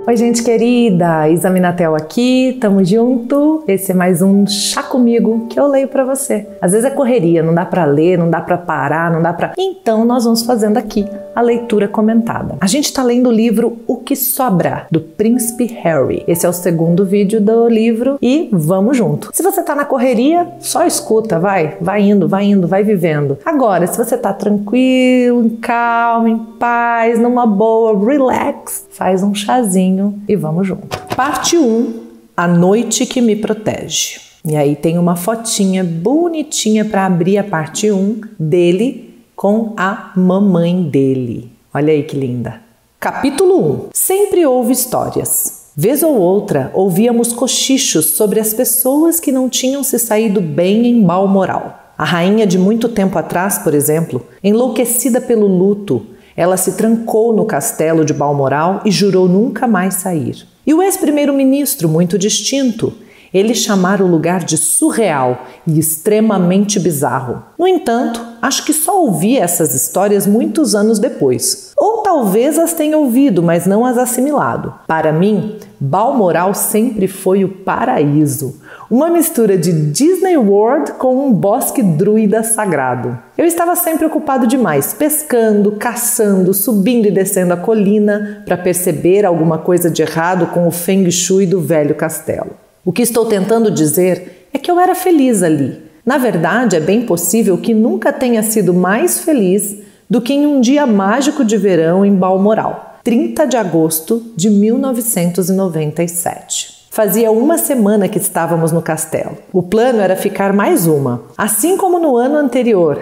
Oi, gente querida, Isa Minatel aqui, tamo junto. Esse é mais um Chá Comigo que eu leio pra você. Às vezes é correria, não dá pra ler, não dá pra parar, não dá pra... Então nós vamos fazendo aqui a leitura comentada. A gente tá lendo o livro O Que Sobra, do Príncipe Harry. Esse é o segundo vídeo do livro e vamos junto. Se você tá na correria, só escuta, vai indo, vai vivendo. Agora, se você tá tranquilo, calmo, em paz, numa boa, relax, faz um chazinho e vamos junto. Parte 1, A Noite que Me Protege. E aí tem uma fotinha bonitinha para abrir a parte 1 dele com a mamãe dele. Olha aí que linda. Capítulo 1. Sempre houve histórias. Vez ou outra, ouvíamos cochichos sobre as pessoas que não tinham se saído bem em Balmoral. A rainha de muito tempo atrás, por exemplo, enlouquecida pelo luto, ela se trancou no castelo de Balmoral e jurou nunca mais sair. E o ex-primeiro-ministro, muito distinto, ele chamara o lugar de surreal e extremamente bizarro. No entanto, acho que só ouvi essas histórias muitos anos depois. Ou talvez as tenha ouvido, mas não as assimilado. Para mim, Balmoral sempre foi o paraíso. Uma mistura de Disney World com um bosque druida sagrado. Eu estava sempre ocupado demais, pescando, caçando, subindo e descendo a colina para perceber alguma coisa de errado com o Feng Shui do velho castelo. O que estou tentando dizer é que eu era feliz ali. Na verdade, é bem possível que nunca tenha sido mais feliz do que em um dia mágico de verão em Balmoral, 30 de agosto de 1997. Fazia uma semana que estávamos no castelo. O plano era ficar mais uma, assim como no ano anterior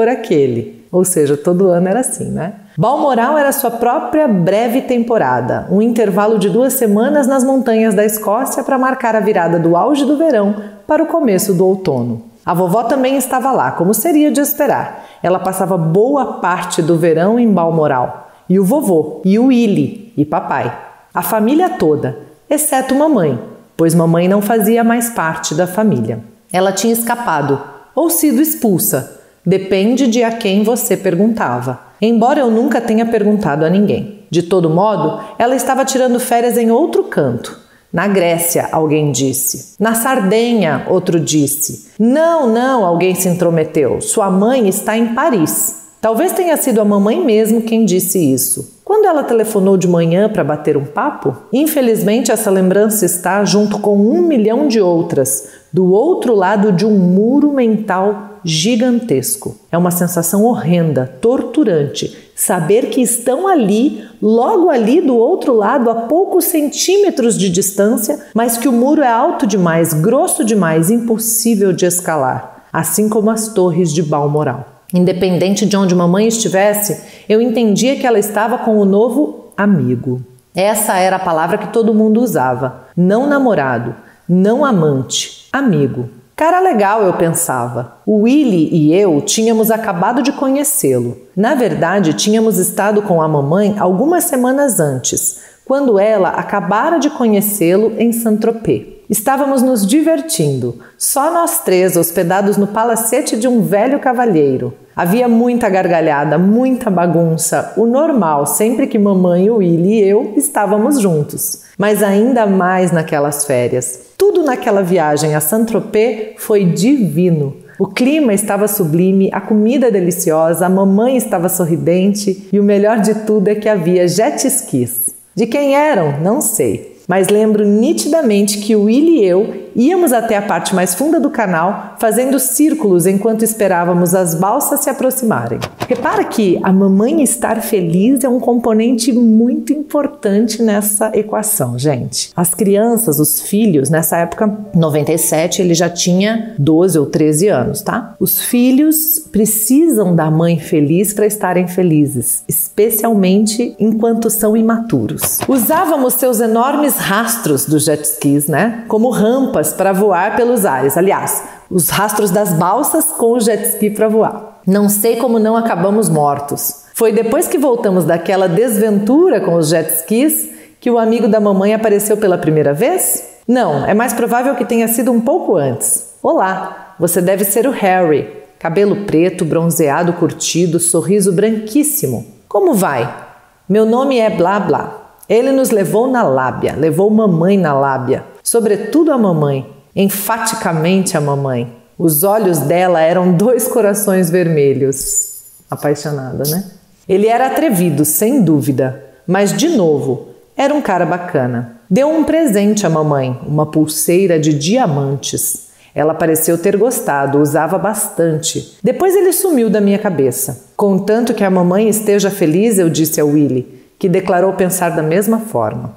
àquele. Ou seja, todo ano era assim, né? Balmoral era sua própria breve temporada, um intervalo de 2 semanas nas montanhas da Escócia para marcar a virada do auge do verão para o começo do outono. A vovó também estava lá, como seria de esperar. Ela passava boa parte do verão em Balmoral. E o vovô, e o Willy, e papai. A família toda, exceto mamãe, pois mamãe não fazia mais parte da família. Ela tinha escapado, ou sido expulsa. Depende de a quem você perguntava. Embora eu nunca tenha perguntado a ninguém. De todo modo, ela estava tirando férias em outro canto. Na Grécia, alguém disse. Na Sardenha, outro disse. Não, alguém se intrometeu. Sua mãe está em Paris. Talvez tenha sido a mamãe mesmo quem disse isso. Quando ela telefonou de manhã para bater um papo, infelizmente essa lembrança está, junto com 1 milhão de outras, do outro lado de um muro mental gigantesco. É uma sensação horrenda, torturante, saber que estão ali, logo ali do outro lado, a poucos centímetros de distância, mas que o muro é alto demais, grosso demais, impossível de escalar, assim como as torres de Balmoral. Independente de onde mamãe estivesse, eu entendia que ela estava com o novo amigo. Essa era a palavra que todo mundo usava. Não namorado, não amante, amigo. Cara legal, eu pensava. O Willy e eu tínhamos acabado de conhecê-lo. Na verdade, tínhamos estado com a mamãe algumas semanas antes, quando ela acabara de conhecê-lo em Saint-Tropez. Estávamos nos divertindo, só nós 3 hospedados no palacete de um velho cavalheiro. Havia muita gargalhada, muita bagunça, o normal sempre que mamãe, o Willy e eu estávamos juntos. Mas ainda mais naquelas férias. Tudo naquela viagem a Saint-Tropez foi divino. O clima estava sublime, a comida deliciosa, a mamãe estava sorridente e o melhor de tudo é que havia jet skis. De quem eram? Não sei. Mas lembro nitidamente que o Willy e eu íamos até a parte mais funda do canal, fazendo círculos enquanto esperávamos as balsas se aproximarem. Repara que a mamãe estar feliz é um componente muito importante nessa equação, gente. As crianças, os filhos, nessa época, 97, ele já tinha 12 ou 13 anos, tá? Os filhos precisam da mãe feliz para estarem felizes, especialmente enquanto são imaturos. Usávamos seus enormes rastros dos jet skis, né? Como rampas para voar pelos ares. Aliás, os rastros das balsas com o jet ski para voar. Não sei como não acabamos mortos. Foi depois que voltamos daquela desventura com os jet skis que o amigo da mamãe apareceu pela primeira vez? Não, é mais provável que tenha sido um pouco antes. Olá, você deve ser o Harry. Cabelo preto, bronzeado, curtido, sorriso branquíssimo. Como vai? Meu nome é blá blá. Ele nos levou na lábia, levou mamãe na lábia, sobretudo a mamãe, enfaticamente a mamãe. Os olhos dela eram 2 corações vermelhos. Apaixonada, né? Ele era atrevido, sem dúvida, mas, de novo, era um cara bacana. Deu um presente à mamãe, uma pulseira de diamantes. Ela pareceu ter gostado, usava bastante. Depois ele sumiu da minha cabeça. Contanto que a mamãe esteja feliz, eu disse a Willy, que declarou pensar da mesma forma.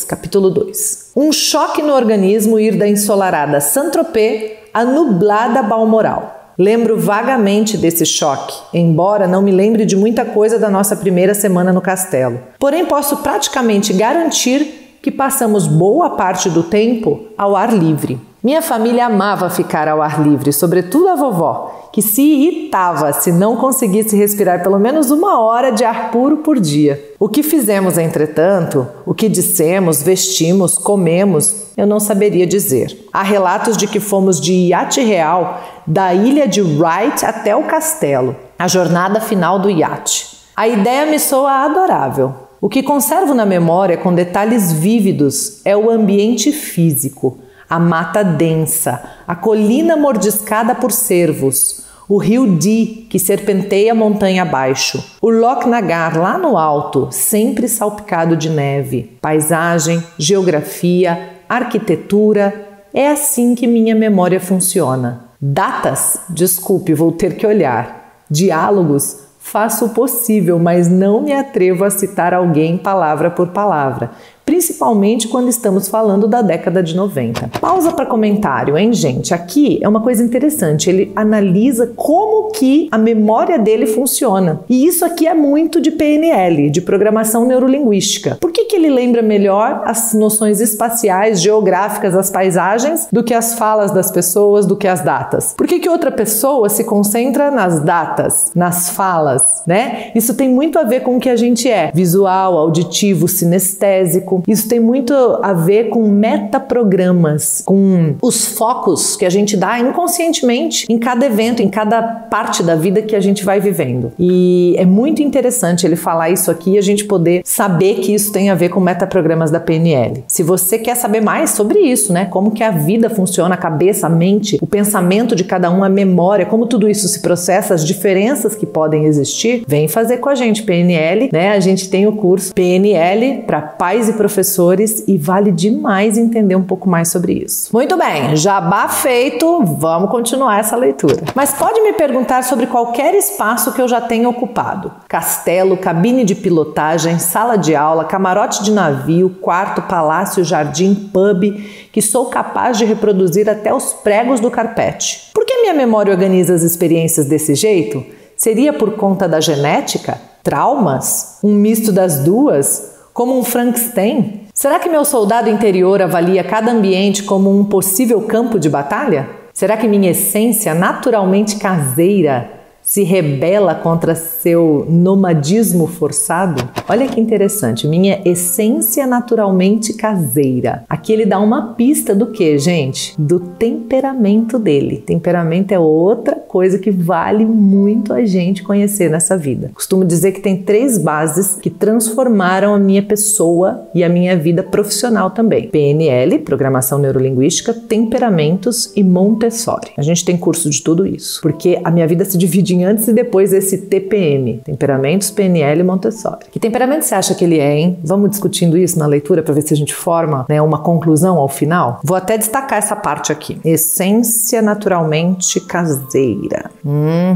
Capítulo 2. Um choque no organismo ir da ensolarada Saint-Tropez à nublada Balmoral. Lembro vagamente desse choque, embora não me lembre de muita coisa da nossa primeira semana no castelo. Porém, posso praticamente garantir que passamos boa parte do tempo ao ar livre. Minha família amava ficar ao ar livre, sobretudo a vovó, que se irritava se não conseguisse respirar pelo menos 1 hora de ar puro por dia. O que fizemos, entretanto, o que dissemos, vestimos, comemos, eu não saberia dizer. Há relatos de que fomos de iate real da ilha de Wright até o castelo, a jornada final do iate. A ideia me soa adorável. O que conservo na memória com detalhes vívidos é o ambiente físico, a mata densa, a colina mordiscada por cervos, o rio Dee que serpenteia montanha abaixo, o Loch Nagar lá no alto, sempre salpicado de neve, paisagem, geografia, arquitetura. É assim que minha memória funciona. Datas? Desculpe, vou ter que olhar. Diálogos? Faço o possível, mas não me atrevo a citar alguém palavra por palavra, principalmente quando estamos falando da década de 90. Pausa para comentário, hein, gente? Aqui é uma coisa interessante, ele analisa como que a memória dele funciona. E isso aqui é muito de PNL, de programação neurolinguística. Por que ele lembra melhor as noções espaciais, geográficas, as paisagens, do que as falas das pessoas, do que as datas? Por que outra pessoa se concentra nas datas, nas falas, né? Isso tem muito a ver com o que a gente é, visual, auditivo, sinestésico. Isso tem muito a ver com metaprogramas, com os focos que a gente dá inconscientemente em cada evento, em cada parte da vida que a gente vai vivendo. E é muito interessante ele falar isso aqui e a gente poder saber que isso tem a ver com metaprogramas da PNL. Se você quer saber mais sobre isso, né? Como que a vida funciona, a cabeça, a mente, o pensamento de cada um, a memória, como tudo isso se processa, as diferenças que podem existir, vem fazer com a gente PNL, né? A gente tem o curso PNL para pais e professores e vale demais entender um pouco mais sobre isso. Muito bem, jabá feito, vamos continuar essa leitura. Mas pode me perguntar sobre qualquer espaço que eu já tenha ocupado. Castelo, cabine de pilotagem, sala de aula, camarote de navio, quarto, palácio, jardim, pub, que sou capaz de reproduzir até os pregos do carpete. Por que minha memória organiza as experiências desse jeito? Seria por conta da genética? Traumas? Um misto das duas? Como um Frankenstein? Será que meu soldado interior avalia cada ambiente como um possível campo de batalha? Será que minha essência naturalmente caseira se rebela contra seu nomadismo forçado? Olha que interessante, minha essência naturalmente caseira. Aqui ele dá uma pista do que, gente? Do temperamento dele. Temperamento é outra coisa que vale muito a gente conhecer nessa vida. Costumo dizer que tem 3 bases que transformaram a minha pessoa e a minha vida profissional também. PNL, Programação Neurolinguística, Temperamentos e Montessori. A gente tem curso de tudo isso, porque a minha vida se divide em antes e depois desse TPM, Temperamentos, PNL e Montessori. Que temperamento você acha que ele é, hein? Vamos discutindo isso na leitura para ver se a gente forma, né, uma conclusão ao final? Vou até destacar essa parte aqui. Essência naturalmente caseira. O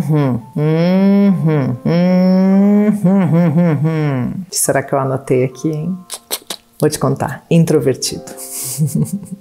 que será que eu anotei aqui, hein? Vou te contar. Introvertido.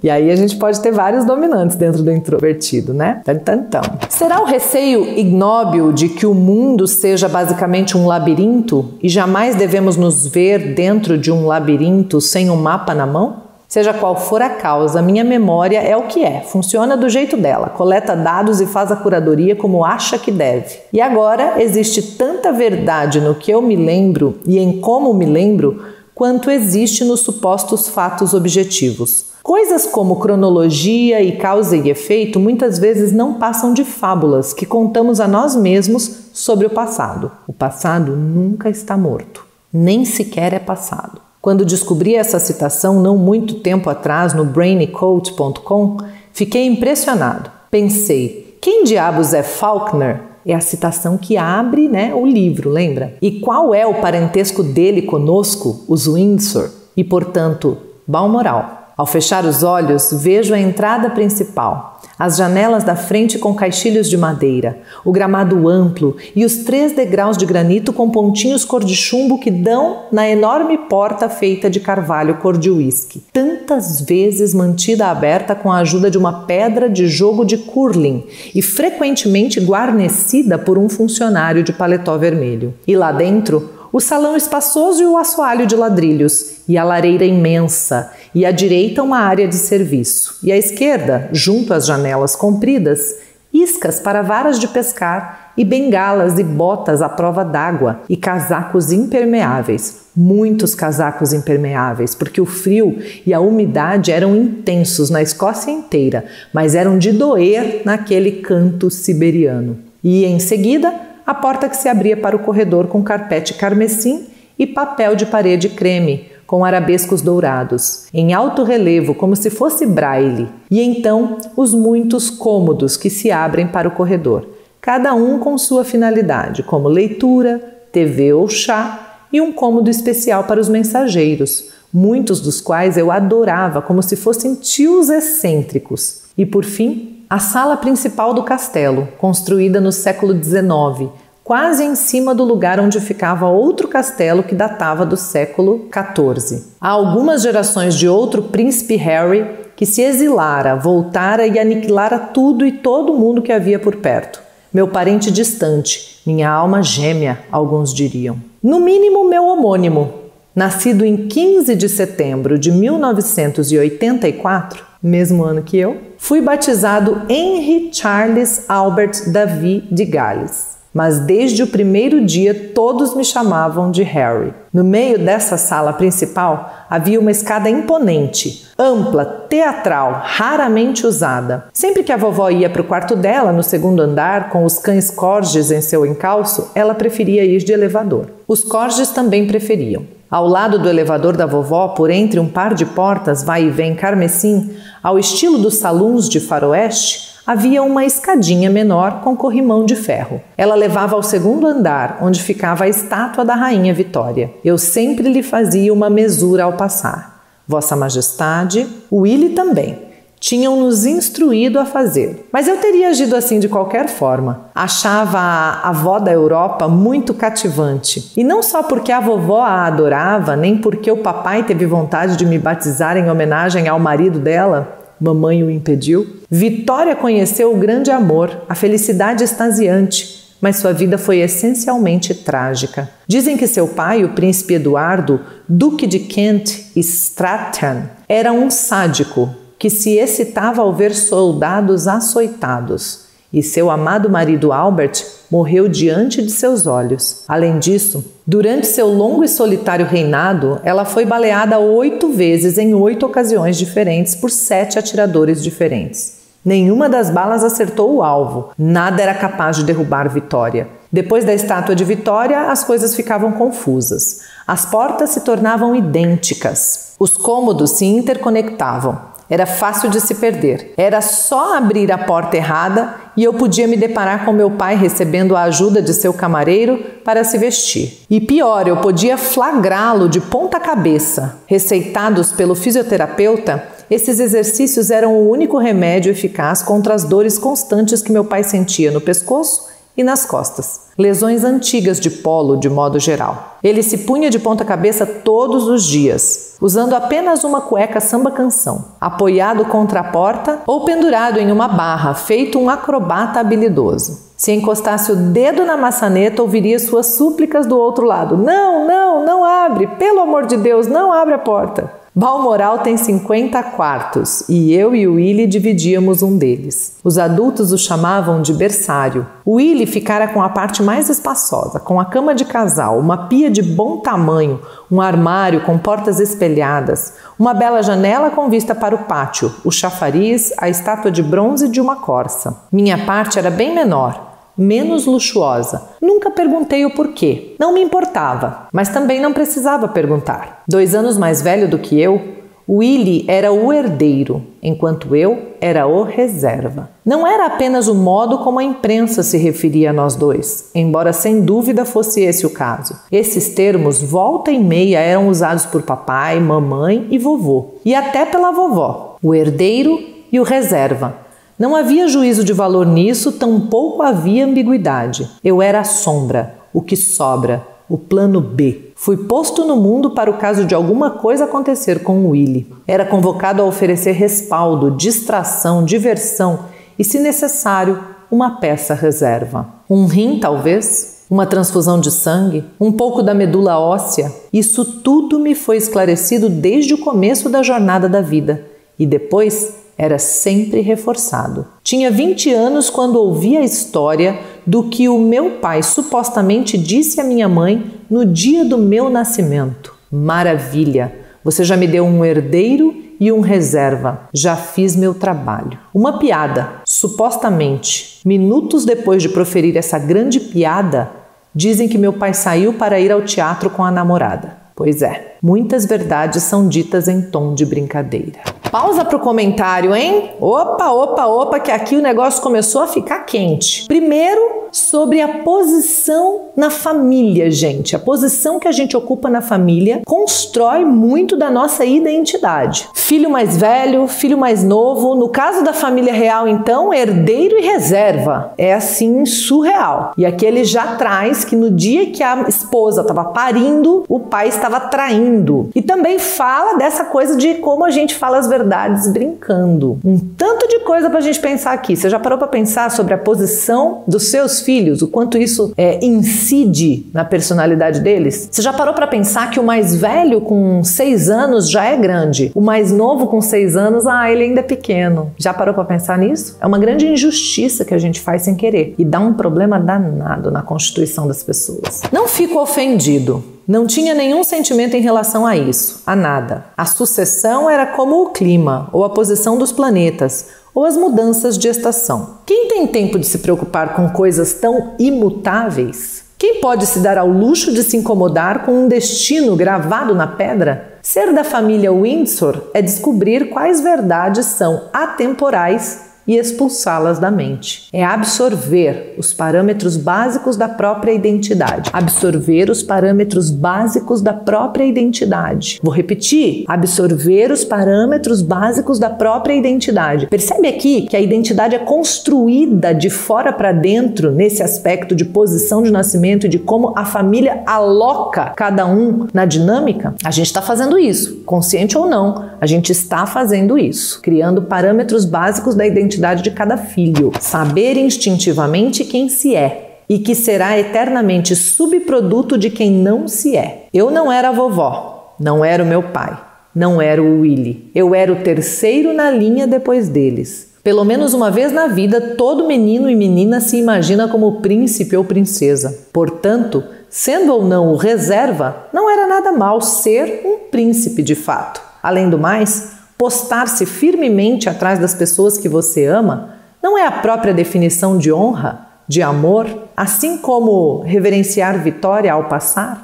E aí a gente pode ter vários dominantes dentro do introvertido, né? Então. Será o receio ignóbil de que o mundo seja basicamente um labirinto e jamais devemos nos ver dentro de um labirinto sem um mapa na mão? Seja qual for a causa, minha memória é o que é, funciona do jeito dela, coleta dados e faz a curadoria como acha que deve. E agora existe tanta verdade no que eu me lembro e em como me lembro, quanto existe nos supostos fatos objetivos. Coisas como cronologia e causa e efeito muitas vezes não passam de fábulas que contamos a nós mesmos sobre o passado. O passado nunca está morto, nem sequer é passado. Quando descobri essa citação não muito tempo atrás no brainyquote.com, fiquei impressionado. Pensei, quem diabos é Faulkner? É a citação que abre, o livro, lembra? E qual é o parentesco dele conosco, os Windsor? E, portanto, Balmoral. Ao fechar os olhos, vejo a entrada principal, as janelas da frente com caixilhos de madeira, o gramado amplo e os 3 degraus de granito com pontinhos cor de chumbo que dão na enorme porta feita de carvalho cor de uísque, tantas vezes mantida aberta com a ajuda de uma pedra de jogo de curling e frequentemente guarnecida por um funcionário de paletó vermelho. E lá dentro, o salão espaçoso e o assoalho de ladrilhos, e a lareira imensa, e à direita uma área de serviço, e à esquerda, junto às janelas compridas, iscas para varas de pescar e bengalas e botas à prova d'água e casacos impermeáveis, muitos casacos impermeáveis, porque o frio e a umidade eram intensos na Escócia inteira, mas eram de doer naquele canto siberiano. E em seguida, a porta que se abria para o corredor com carpete carmesim e papel de parede creme, com arabescos dourados, em alto relevo como se fosse braille, e então os muitos cômodos que se abrem para o corredor, cada um com sua finalidade, como leitura, TV ou chá, e um cômodo especial para os mensageiros, muitos dos quais eu adorava como se fossem tios excêntricos. E por fim, a sala principal do castelo, construída no século XIX, quase em cima do lugar onde ficava outro castelo que datava do século XIV. Há algumas gerações de outro príncipe Harry que se exilara, voltara e aniquilara tudo e todo mundo que havia por perto. Meu parente distante, minha alma gêmea, alguns diriam. No mínimo, meu homônimo. Nascido em 15 de setembro de 1984, mesmo ano que eu, fui batizado Henry Charles Albert David de Gales. Mas desde o primeiro dia todos me chamavam de Harry. No meio dessa sala principal havia uma escada imponente, ampla, teatral, raramente usada. Sempre que a vovó ia para o quarto dela, no segundo andar, com os cães corgis em seu encalço, ela preferia ir de elevador. Os corgis também preferiam. Ao lado do elevador da vovó, por entre um par de portas vai e vem carmesim, ao estilo dos salões de faroeste, havia uma escadinha menor com corrimão de ferro. Ela levava ao segundo andar, onde ficava a estátua da Rainha Vitória. Eu sempre lhe fazia uma mesura ao passar. Vossa Majestade, o Willy também. Tinham-nos instruído a fazer. Mas eu teria agido assim de qualquer forma. Achava a avó da Europa muito cativante. E não só porque a vovó a adorava, nem porque o papai teve vontade de me batizar em homenagem ao marido dela, mamãe o impediu. Vitória conheceu o grande amor, a felicidade extasiante, mas sua vida foi essencialmente trágica. Dizem que seu pai, o príncipe Eduardo, duque de Kent e Strathern, era um sádico que se excitava ao ver soldados açoitados, e seu amado marido Albert morreu diante de seus olhos. Além disso, durante seu longo e solitário reinado, ela foi baleada 8 vezes em 8 ocasiões diferentes por 7 atiradores diferentes. Nenhuma das balas acertou o alvo, nada era capaz de derrubar Vitória. Depois da estátua de Vitória, as coisas ficavam confusas. As portas se tornavam idênticas. Os cômodos se interconectavam. Era fácil de se perder. Era só abrir a porta errada e eu podia me deparar com meu pai recebendo a ajuda de seu camareiro para se vestir. E pior, eu podia flagrá-lo de ponta cabeça. Receitados pelo fisioterapeuta, esses exercícios eram o único remédio eficaz contra as dores constantes que meu pai sentia no pescoço e nas costas. Lesões antigas de polo, de modo geral. Ele se punha de ponta cabeça todos os dias, usando apenas uma cueca samba-canção, apoiado contra a porta ou pendurado em uma barra, feito um acrobata habilidoso. Se encostasse o dedo na maçaneta, ouviria suas súplicas do outro lado. Não abre! Pelo amor de Deus, não abre a porta! Balmoral tem 50 quartos e eu e o Willy dividíamos um deles. Os adultos o chamavam de berçário. O Willy ficara com a parte mais espaçosa, com a cama de casal, uma pia de bom tamanho, um armário com portas espelhadas, uma bela janela com vista para o pátio, o chafariz, a estátua de bronze de uma corça. Minha parte era bem menor, menos luxuosa. Nunca perguntei o porquê. Não me importava, mas também não precisava perguntar. 2 anos mais velho do que eu, Willie era o herdeiro, enquanto eu era o reserva. Não era apenas o modo como a imprensa se referia a nós dois, embora sem dúvida fosse esse o caso. Esses termos, volta e meia, eram usados por papai, mamãe e vovô, e até pela vovó, o herdeiro e o reserva. Não havia juízo de valor nisso, tampouco havia ambiguidade. Eu era a sombra, o que sobra, o plano B. Fui posto no mundo para o caso de alguma coisa acontecer com Willie. Era convocado a oferecer respaldo, distração, diversão e, se necessário, uma peça reserva. Um rim, talvez? Uma transfusão de sangue? Um pouco da medula óssea? Isso tudo me foi esclarecido desde o começo da jornada da vida e depois era sempre reforçado. Tinha 20 anos quando ouvi a história do que o meu pai supostamente disse à minha mãe no dia do meu nascimento. Maravilha! Você já me deu um herdeiro e um reserva. Já fiz meu trabalho. Uma piada, supostamente. Minutos depois de proferir essa grande piada, dizem que meu pai saiu para ir ao teatro com a namorada. Pois é, muitas verdades são ditas em tom de brincadeira. Pausa para o comentário, hein? Opa, que aqui o negócio começou a ficar quente. Primeiro, sobre a posição na família, gente. A posição que a gente ocupa na família constrói muito da nossa identidade. Filho mais velho, filho mais novo. No caso da família real, então, herdeiro e reserva. É assim, surreal. E aqui ele já traz que no dia que a esposa estava parindo, o pai estava traindo. E também fala dessa coisa de como a gente fala as verdades brincando. Um tanto de coisa pra gente pensar aqui. Você já parou pra pensar sobre a posição dos seus filhos? O quanto isso incide na personalidade deles? Você já parou pra pensar que o mais velho com 6 anos já é grande? O mais novo com 6 anos, ele ainda é pequeno. Já parou pra pensar nisso? É uma grande injustiça que a gente faz sem querer. E dá um problema danado na constituição das pessoas. Não fico ofendido. Não tinha nenhum sentimento em relação a isso, a nada. A sucessão era como o clima, ou a posição dos planetas, ou as mudanças de estação. Quem tem tempo de se preocupar com coisas tão imutáveis? Quem pode se dar ao luxo de se incomodar com um destino gravado na pedra? Ser da família Windsor é descobrir quais verdades são atemporais e expulsá-las da mente. É absorver os parâmetros básicos da própria identidade. Absorver os parâmetros básicos da própria identidade. Vou repetir. Absorver os parâmetros básicos da própria identidade. Percebe aqui que a identidade é construída de fora para dentro nesse aspecto de posição de nascimento e de como a família aloca cada um na dinâmica? A gente está fazendo isso, consciente ou não, a gente está fazendo isso, criando parâmetros básicos da identidade de cada filho. Saber instintivamente quem se é e que será eternamente subproduto de quem não se é. Eu não era a vovó, não era o meu pai, não era o Willie. Eu era o terceiro na linha depois deles. Pelo menos uma vez na vida, todo menino e menina se imagina como príncipe ou princesa. Portanto, sendo ou não o reserva, não era nada mal ser um príncipe de fato. Além do mais, postar-se firmemente atrás das pessoas que você ama não é a própria definição de honra, de amor, assim como reverenciar vitória ao passar?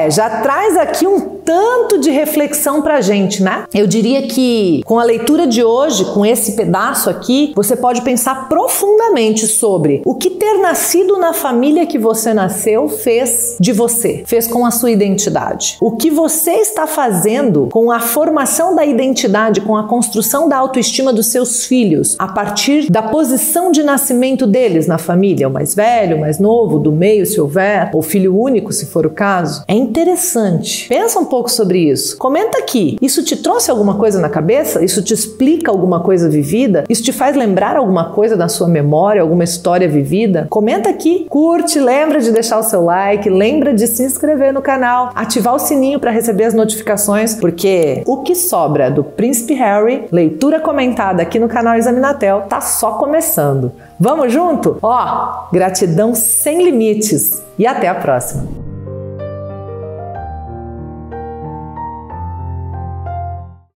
Já traz aqui um tanto de reflexão pra gente, né? Eu diria que com a leitura de hoje, com esse pedaço aqui, você pode pensar profundamente sobre o que ter nascido na família que você nasceu fez de você, fez com a sua identidade. O que você está fazendo com a formação da identidade, com a construção da autoestima dos seus filhos, a partir da posição de nascimento deles na família, o mais velho, o mais novo, do meio, se houver, ou filho único, se for o caso. É interessante. Pensa um pouco sobre isso. Comenta aqui. Isso te trouxe alguma coisa na cabeça? Isso te explica alguma coisa vivida? Isso te faz lembrar alguma coisa da sua memória, alguma história vivida? Comenta aqui. Curte, lembra de deixar o seu like, lembra de se inscrever no canal, ativar o sininho para receber as notificações, porque o que sobra do Príncipe Harry, leitura comentada aqui no canal Examinatel, tá só começando. Vamos junto? Gratidão sem limites e até a próxima!